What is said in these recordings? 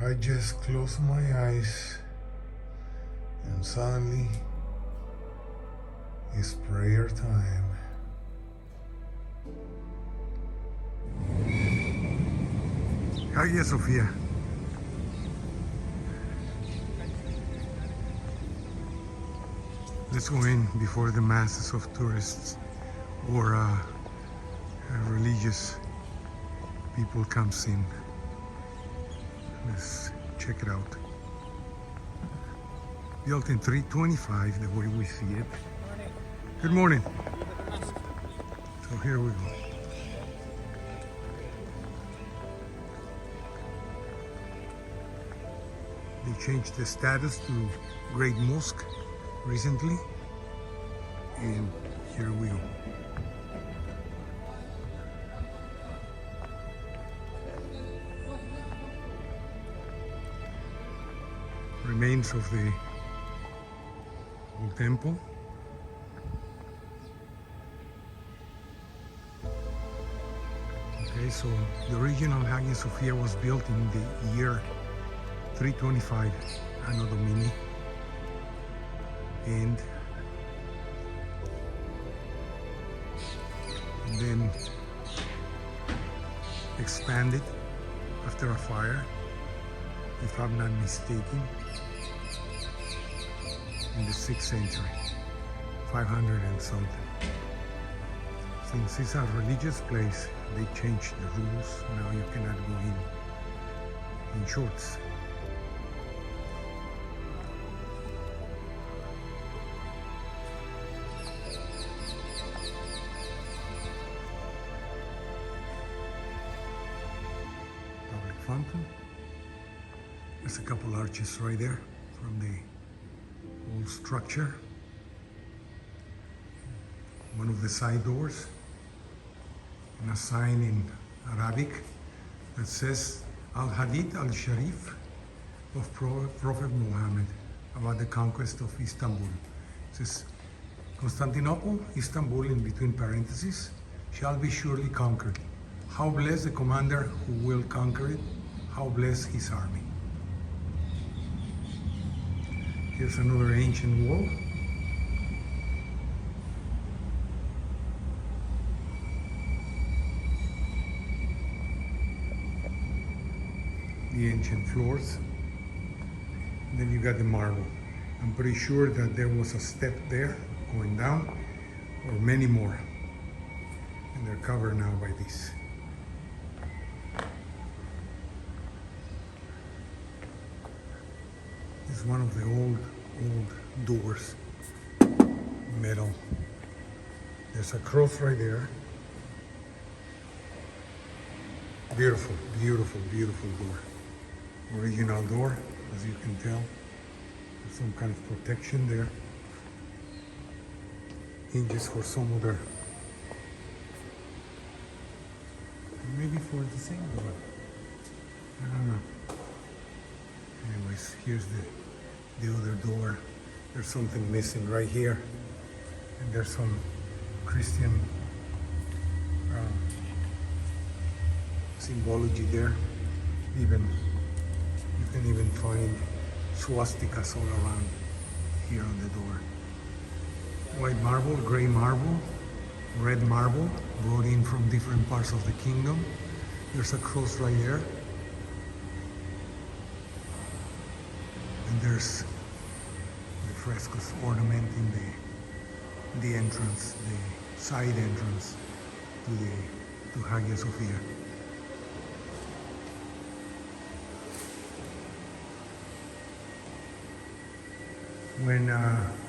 I just closed my eyes and suddenly it's prayer time. Hagia Sofia. Let's go in before the masses of tourists or religious people comes in. Let's check it out. Built in 325, the way we see it. Good morning. So here we go. They changed the status to Great Mosque recently, and here we go. Remains of the old temple. Okay, so the original Hagia Sophia was built in the year 325 Anno Domini, and then expanded after a fire, if I'm not mistaken, in the 6th century, 500 and something. Since it's a religious place, they changed the rules. Now you cannot go in shorts. Public fountain. There's a couple arches right there from the old structure. One of the side doors, and a sign in Arabic that says Al-Hadith Al-Sharif of Prophet Muhammad about the conquest of Istanbul. It says Constantinople, Istanbul, in between parentheses, shall be surely conquered. How blessed the commander who will conquer it, how blessed his army. Here's another ancient wall. The ancient floors. And then you got the marble. I'm pretty sure that there was a step there going down, or many more. And they're covered now by this. This is one of the old doors, metal. There's a cross right there. Beautiful, beautiful, beautiful door. Original door, as you can tell. There's some kind of protection there. Hinges for some other, maybe for the same door. I don't know. Anyways, here's the other door. There's something missing right here, and there's some Christian symbology there. Even you can even find swastikas all around here on the door. White marble, gray marble, red marble, brought in from different parts of the kingdom. There's a cross right there. And there's the frescoes ornamenting the entrance, the side entrance to Hagia Sophia. When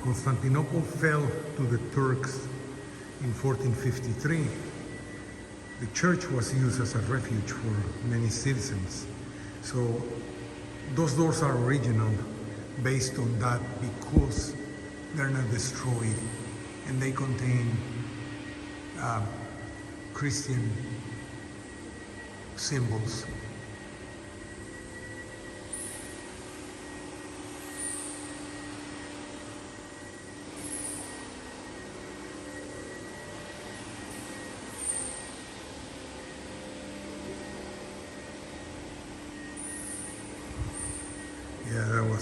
Constantinople fell to the Turks in 1453, the church was used as a refuge for many citizens. So those doors are original based on that because they're not destroyed and they contain Christian symbols.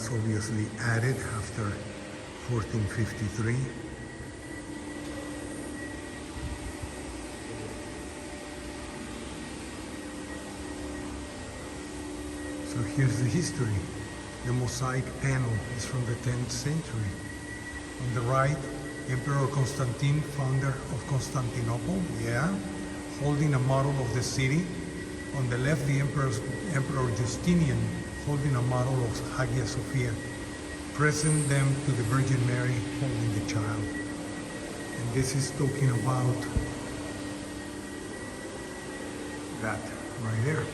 was obviously added after 1453. So here's the history. The mosaic panel is from the 10th century. On the right, Emperor Constantine, founder of Constantinople, holding a model of the city. On the left, the Emperor Justinian, holding a model of Hagia Sofia, present them to the Virgin Mary holding the child. And this is talking about that right there.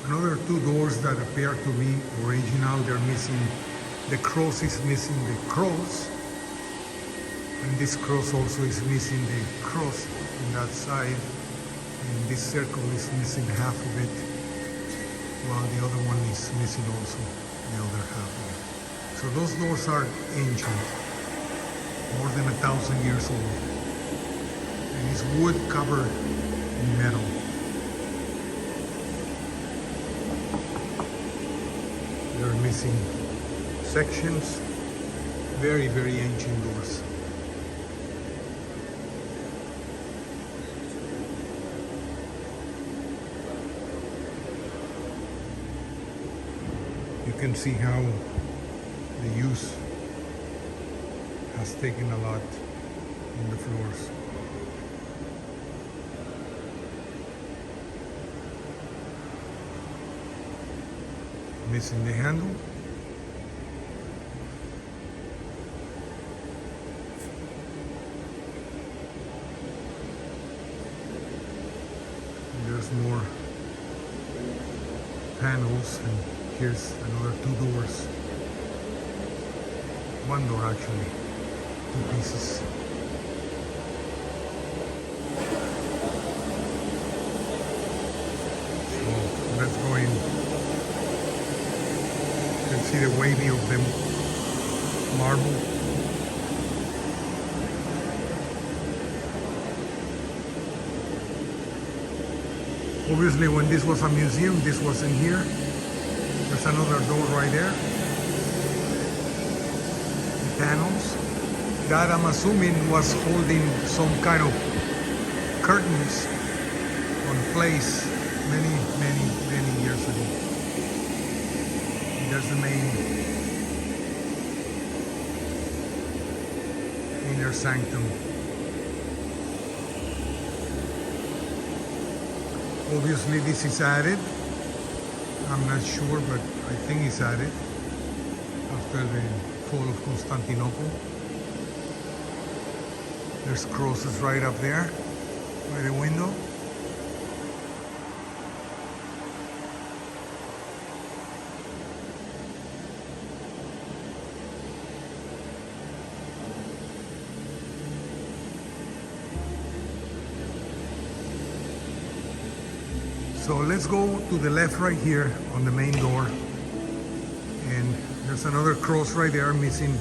Another two doors that appear to be original, they're missing, the cross is missing the cross, and this cross also is missing the cross on that side, and this circle is missing half of it, while the other one is missing also the other half of it. So those doors are ancient, more than 1,000 years old, and it's wood covered in metal. They're missing sections, very, very ancient doors. You can see how the use has taken a lot in the floors. Missing the handle. And there's more panels, and here's another two doors. One door actually, two pieces. So let's go in. You can see the wavy of them marble. Obviously, when this was a museum, this wasn't here. There's another door right there. The panels. That, I'm assuming, was holding some kind of curtains on place many years ago. There's the main inner sanctum. Obviously this is added. I'm not sure, but I think it's added after the fall of Constantinople. There's crosses right up there by the window. So let's go to the left right here on the main door, and there's another cross right there missing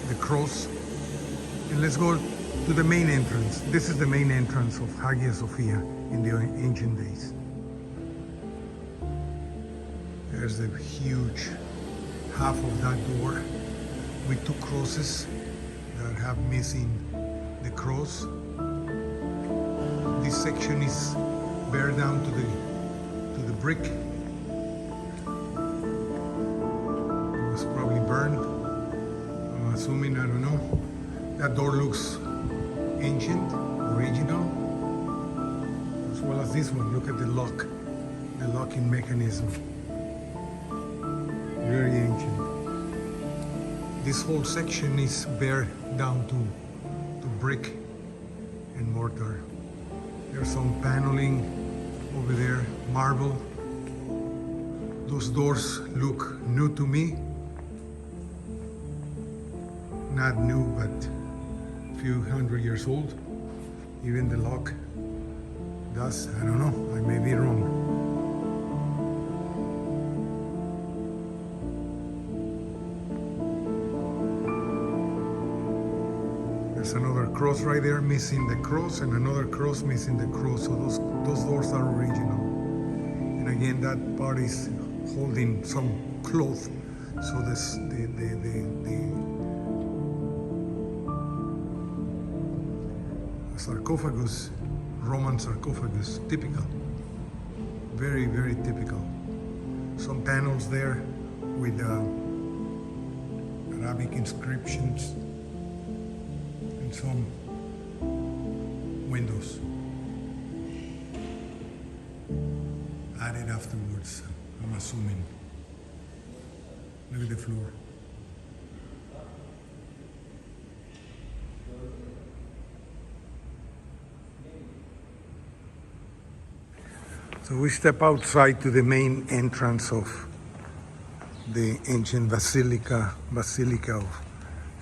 the cross. And let's go to the main entrance. This is the main entrance of Hagia Sophia in the ancient days. There's the huge half of that door with two crosses that have missing the cross. This section is bare down to the brick. It was probably burned. I'm assuming, I don't know. That door looks ancient, original, as well as this one. Look at the lock, the locking mechanism. Very ancient. This whole section is bare down to brick and mortar. There's some paneling over there, marble. Those doors look new to me. Not new, but a few hundred years old. Even the lock does. I don't know, I may be wrong. There's another cross right there missing the cross, and another cross missing the cross. So those doors are original. And again, that part is holding some cloth. So this the sarcophagus, Roman sarcophagus, typical. Very, very typical. Some panels there with Arabic inscriptions and some windows added afterwards, I'm assuming. Look at the floor. So we step outside to the main entrance of the ancient basilica of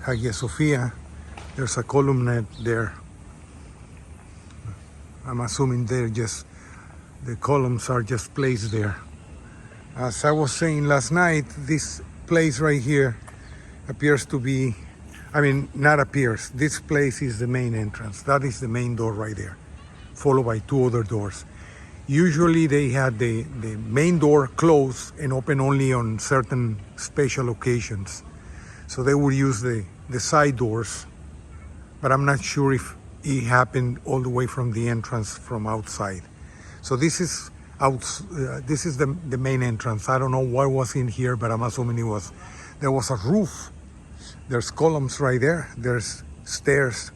Hagia Sofia. There's a columnade there. I'm assuming the columns are just placed there. As I was saying last night, this place right here appears to be, not appears, this place is the main entrance. That is the main door right there, followed by two other doors. Usually they had the main door closed and open only on certain special occasions. So they would use the side doors, but I'm not sure if it happened all the way from the entrance from outside. So this is the main entrance. I don't know what was in here, but I'm assuming there was a roof. There's columns right there. There's stairs.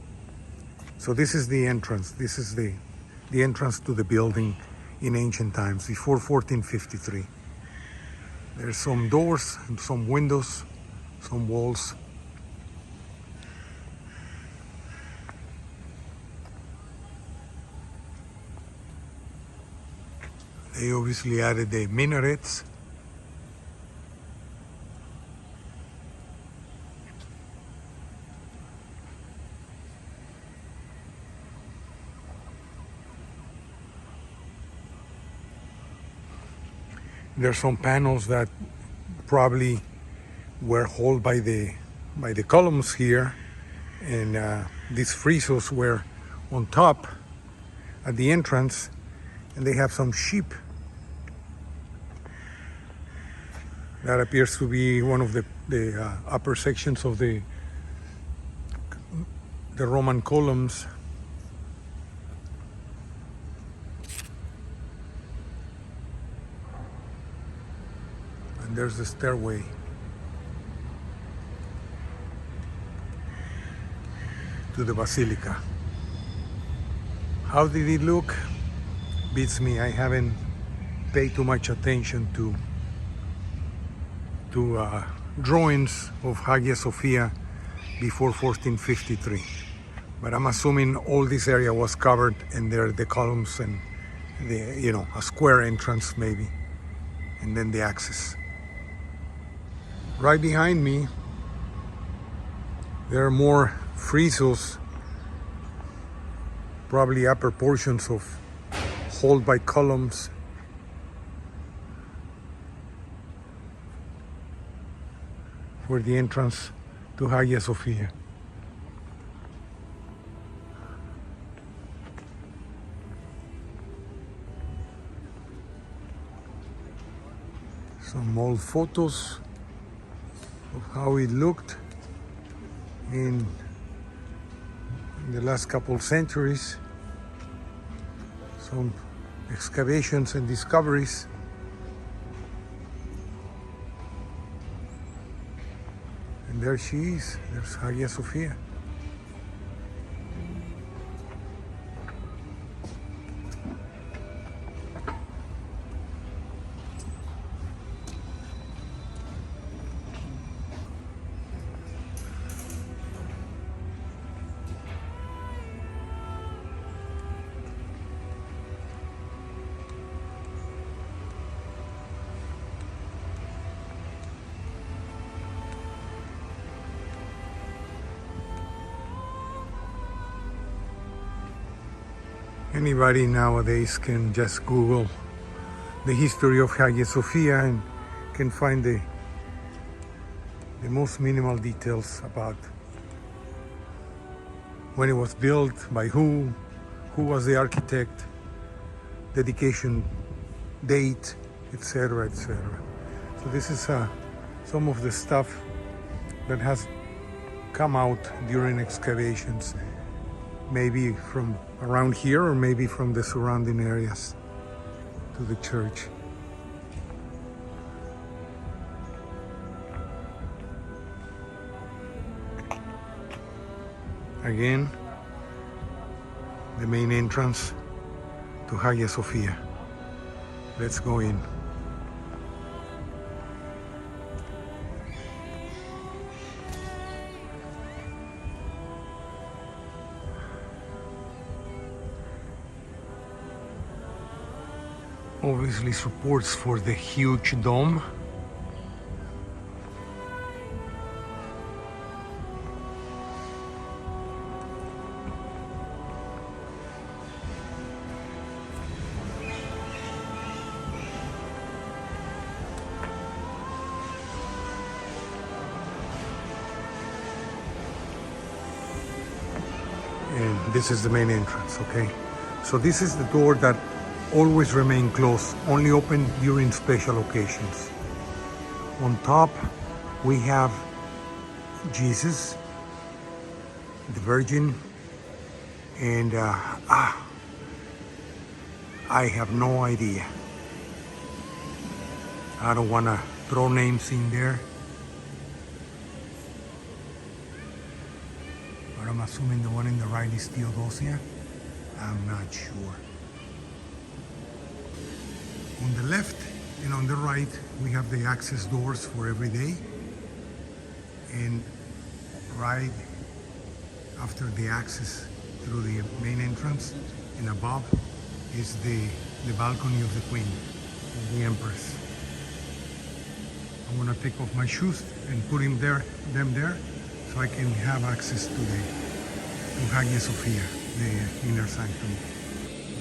So this is the entrance. This is the entrance to the building in ancient times, before 1453. There's some doors and some windows, some walls. They obviously added the minarets. There's some panels that probably were held by the columns here, and these friezes were on top at the entrance, and they have some sheep. That appears to be one of the upper sections of the Roman columns. And there's the stairway. To the basilica. How did it look? Beats me. I haven't paid too much attention to drawings of Hagia Sophia before 1453. But I'm assuming all this area was covered, and there are the columns and a square entrance maybe, and then the access. Right behind me, there are more friezes, probably upper portions of held by columns. For the entrance to Hagia Sophia. Some old photos of how it looked in the last couple centuries. Some excavations and discoveries. And there she is. There's Hagia Sophia. Anybody nowadays can just Google the history of Hagia Sophia and can find the most minimal details about when it was built, by who was the architect, dedication date, etc., etc. So this is some of the stuff that has come out during excavations, maybe from around here or maybe from the surrounding areas to the church. Again, the main entrance to Hagia Sofia. Let's go in. Obviously supports for the huge dome. And this is the main entrance, okay? So this is the door that always remain closed, only open during special occasions. On top, we have Jesus, the Virgin, and I have no idea. I don't want to throw names in there, but I'm assuming the one in the right is Theodosia. I'm not sure. On the left and on the right, we have the access doors for every day. And right after the access through the main entrance and above is the balcony of the Queen, of the Empress. I want to take off my shoes and put them there, so I can have access to Hagia Sophia, the inner sanctum.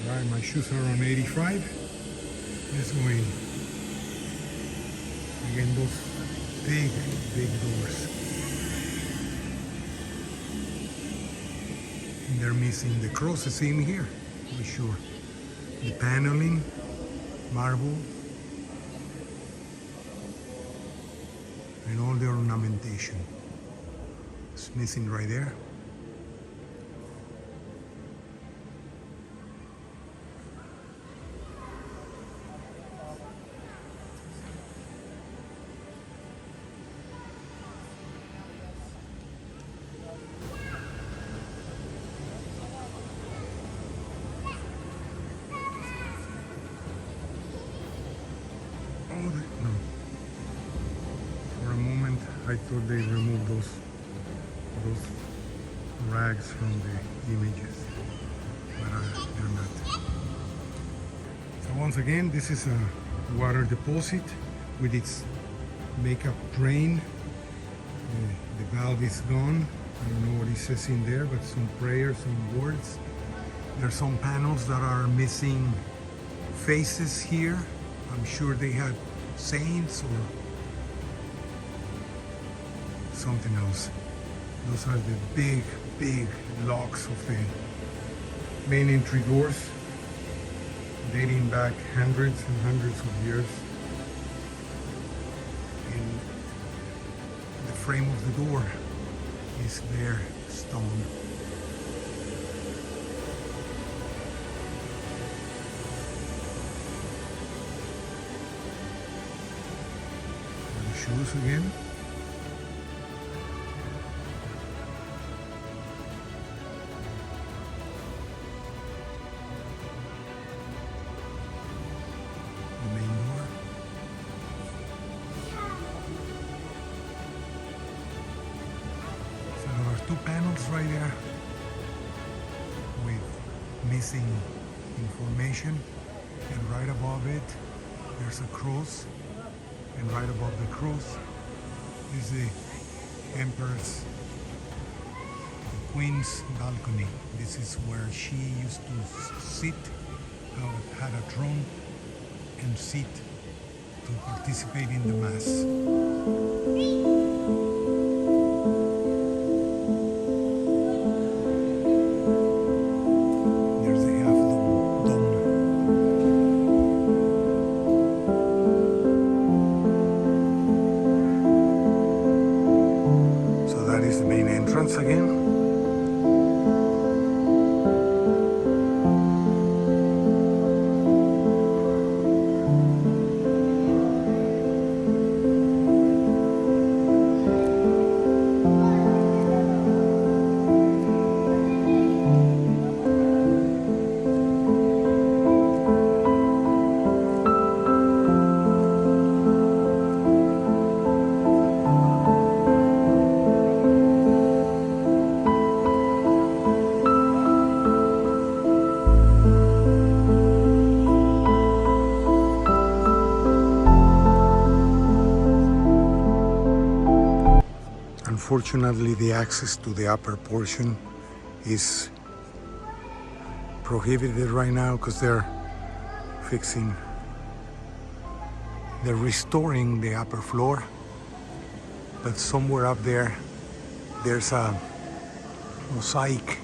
All right, my shoes are on 85. Let's go in. Again, those big doors. And they're missing the crosses in here, for sure. The paneling, marble, and all the ornamentation. It's missing right there. No. For a moment, I thought they removed those rags from the images, but they're not. So once again, this is a water deposit with its makeup drain. The valve is gone. I don't know what it says in there, but some prayers, some words. There's some panels that are missing faces here. I'm sure they had saints or something else. Those are the big locks of the main entry doors, dating back hundreds and hundreds of years. And the frame of the door is bare stone. Shoes again. The main door. So there are two panels right there with missing information, and right above it there's a cross. And right above the cross is the Empress, the Queen's balcony. This is where she used to sit, had a throne, and sit to participate in the Mass. Unfortunately, the access to the upper portion is prohibited right now because they're restoring the upper floor. But somewhere up there, there's a mosaic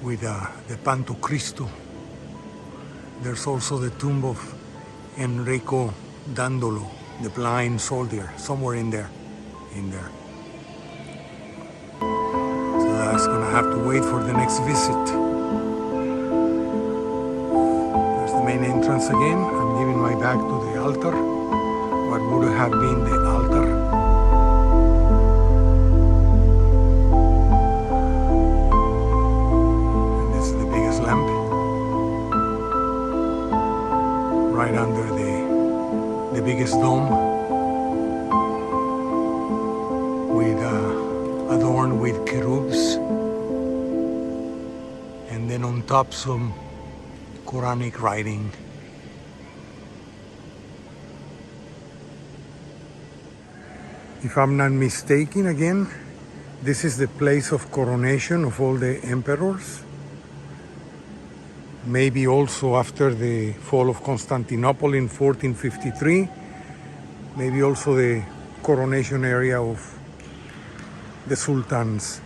with the Panto Cristo. There's also the tomb of Enrico Dandolo, the blind soldier, somewhere in there. So that's gonna have to wait for the next visit. There's the main entrance again. I'm giving my back to the altar, what would have been the altar. And this is the biggest lamp, right under the biggest dome, with adorned with cherubs, and then on top some Quranic writing. If I'm not mistaken, again, this is the place of coronation of all the emperors. Maybe also after the fall of Constantinople in 1453, maybe also the coronation area of the sultans.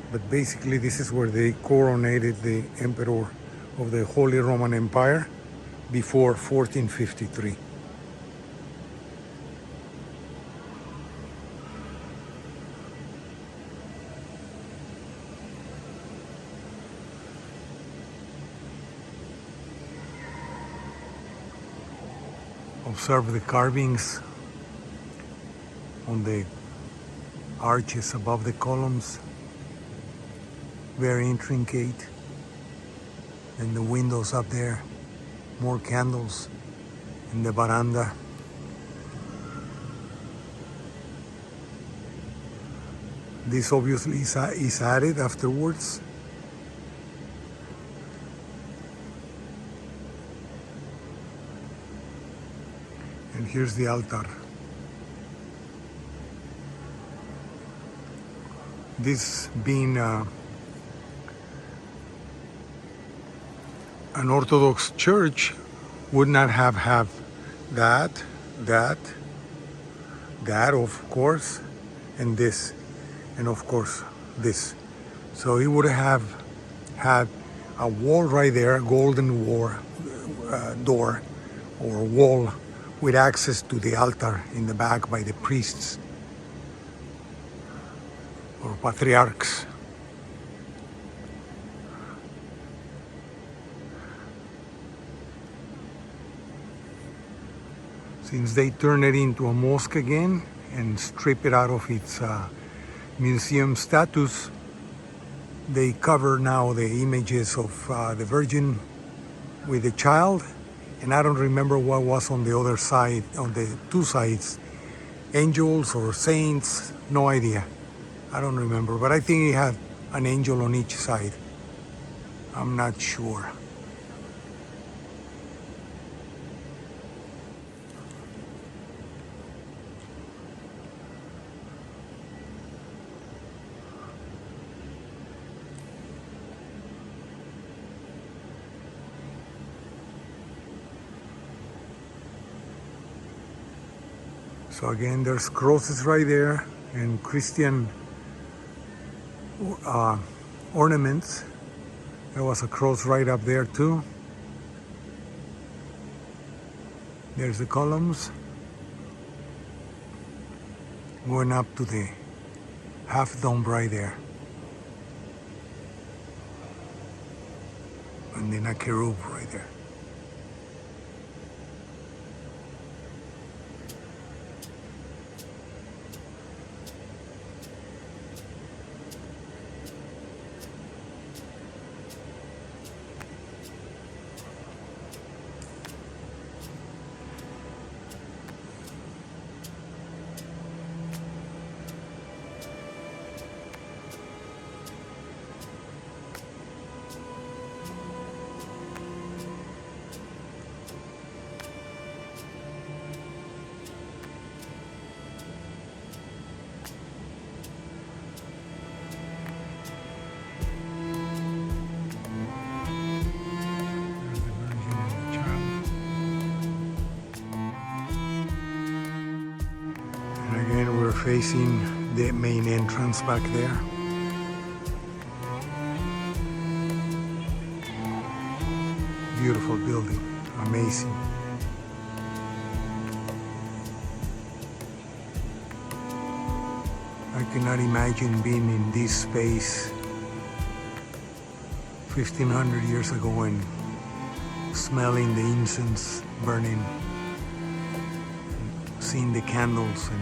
But basically this is where they coronated the emperor of the Holy Roman Empire before 1453. Observe the carvings on the arches above the columns, very intricate. And the windows up there, more candles in the veranda. This obviously is added afterwards. And here's the altar. This being an Orthodox church would not have that, of course, and this, and of course this. So he would have had a wall right there, a golden door or wall, with access to the altar in the back by the priests or patriarchs. Since they turned it into a mosque again and strip it out of its museum status, they cover now the images of the Virgin with the child. And I don't remember what was on the other side, on the two sides, angels or saints, no idea. I don't remember, but I think it had an angel on each side. I'm not sure. So again, there's crosses right there and Christian ornaments. There was a cross right up there too. There's the columns going up to the half dome right there. And then a cherub right there. facing the main entrance back there. Beautiful building, amazing. I cannot imagine being in this space 1500 years ago and smelling the incense burning, seeing the candles and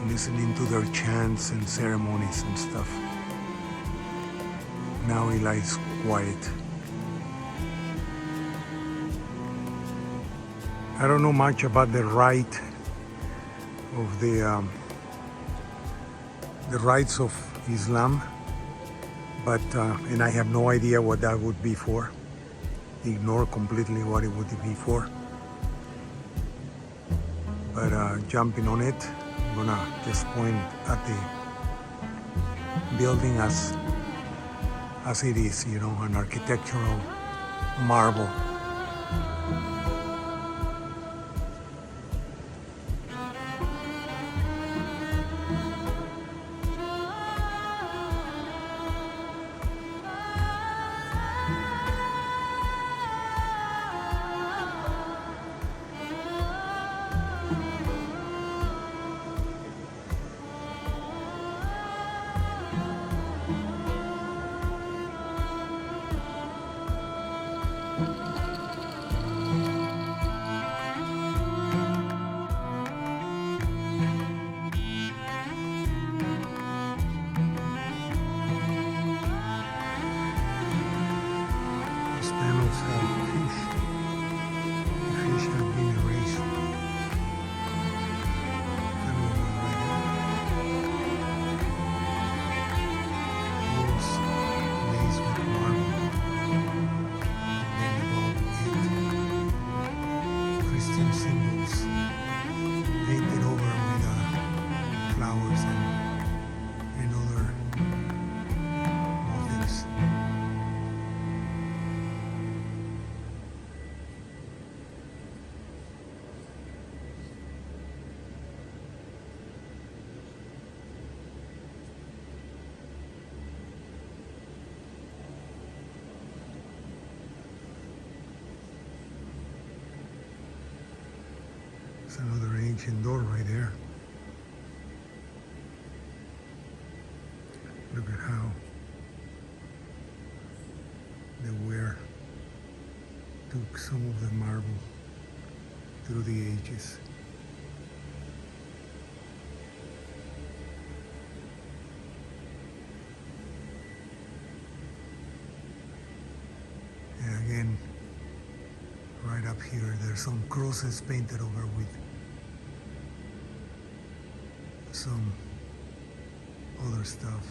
listening to their chants and ceremonies and stuff. Now it lies quiet. I don't know much about the rite of the rites of Islam, but and I have no idea what that would be for. Ignore completely what it would be for. But jumping on it, I'm gonna just point at the building as it is, you know, an architectural marvel. It's another ancient door right there. Look at how the wear took some of the marble through the ages. And again, right up here, there's some crosses painted over with some other stuff.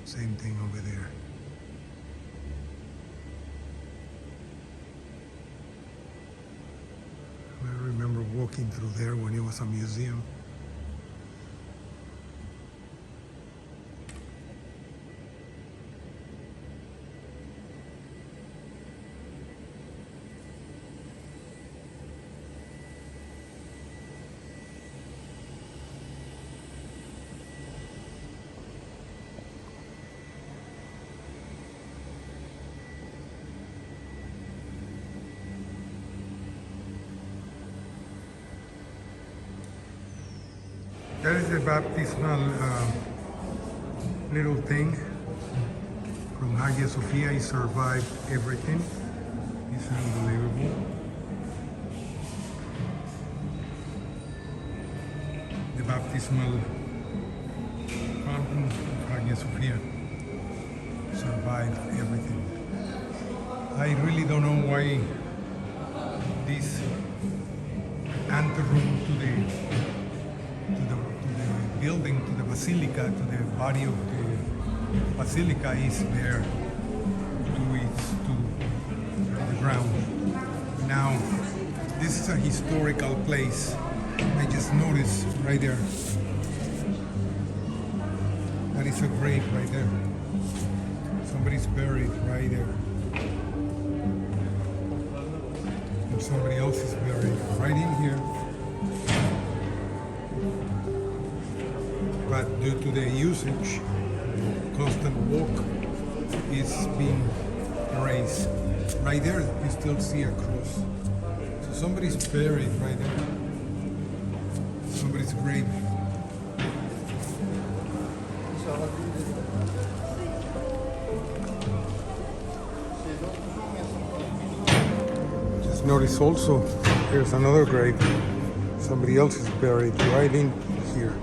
Same thing over there. I remember walking through there when it was a museum. That is the baptismal little thing from Hagia Sofia. He survived everything. It's unbelievable. The baptismal fountain of Hagia Sofia survived everything. I really don't know why this anteroom to the building, to the basilica, to the body of the basilica is there to the ground. Now, this is a historical place. I just noticed right there. That is a grave right there. Somebody's buried right there. And somebody else is buried right in here. but due to the usage, constant walk, it's been erased. Right there, you still see a cross. So somebody's buried right there. Somebody's grave. Just notice also, there's another grave. Somebody else is buried right in here.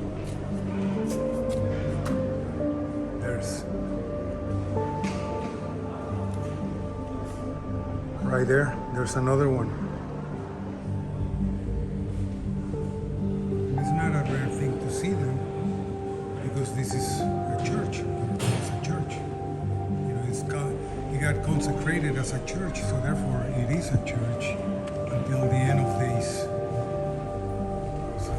Right there, there's another one. It's not a rare thing to see them because this is a church. It's a church. You know, it got consecrated as a church, so therefore it is a church until the end of days. So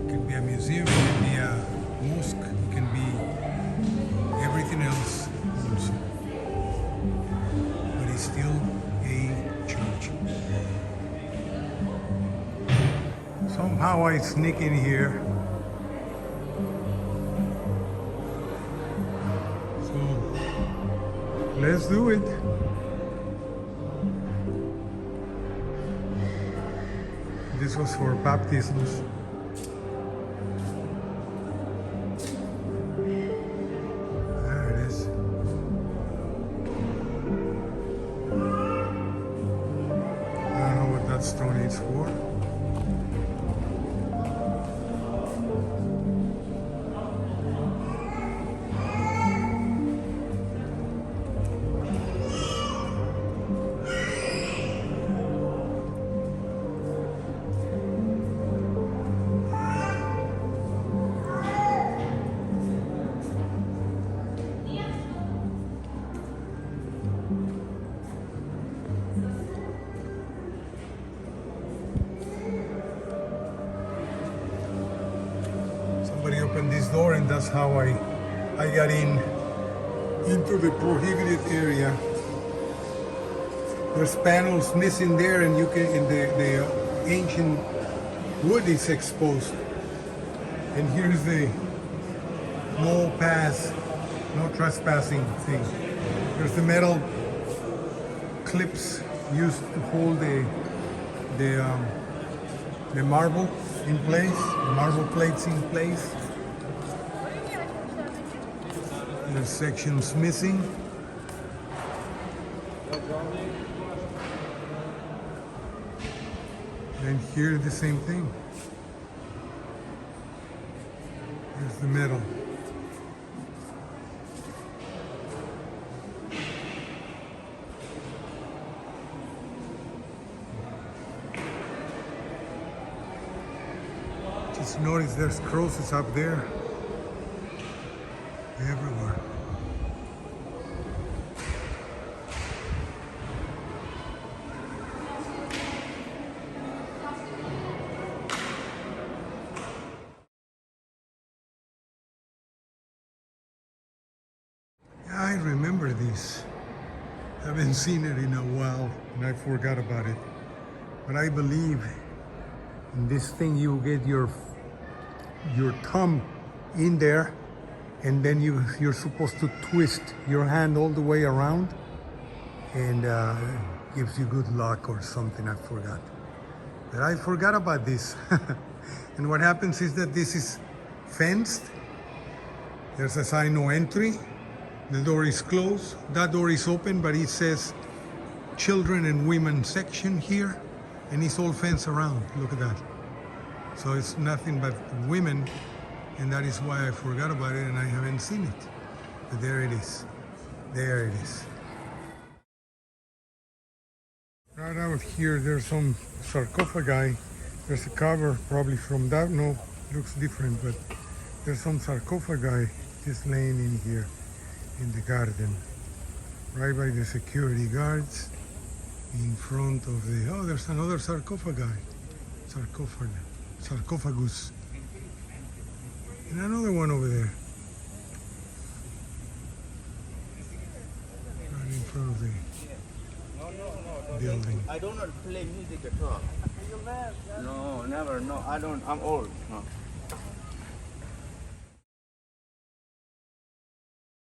it can be a museum, it can be a mosque, it can be everything else also. Still a church. Somehow I sneak in here. So let's do it. This was for baptisms. Stone Age 4. Somebody opened this door, and that's how I got into the prohibited area. There's panels missing there, and you can, and the ancient wood is exposed. And here's the no pass, no trespassing thing. There's the metal clips used to hold the marble in place, the marble plates in place. There's sections missing. And here the same thing. Here's the metal. Just notice there's crosses up there. Everywhere. I remember this. I haven't seen it in a while and I forgot about it. But I believe in this thing you get your thumb in there, and then you're supposed to twist your hand all the way around, and gives you good luck or something. I forgot. But I forgot about this. And what happens is that this is fenced. There's a sign, no entry. The door is closed. That door is open, but it says children and women section here, and it's all fenced around. Look at that. So it's nothing but women, and that is why I forgot about it and I haven't seen it. But there it is. There it is. Right out here, there's some sarcophagi. There's a cover probably from that. No, it looks different, but there's some sarcophagi just laying in here in the garden, right by the security guards in front of the, oh, there's another sarcophagus, and another one over there, right in front of the building. I don't play music at all. No, never. No, I don't. I'm old. No.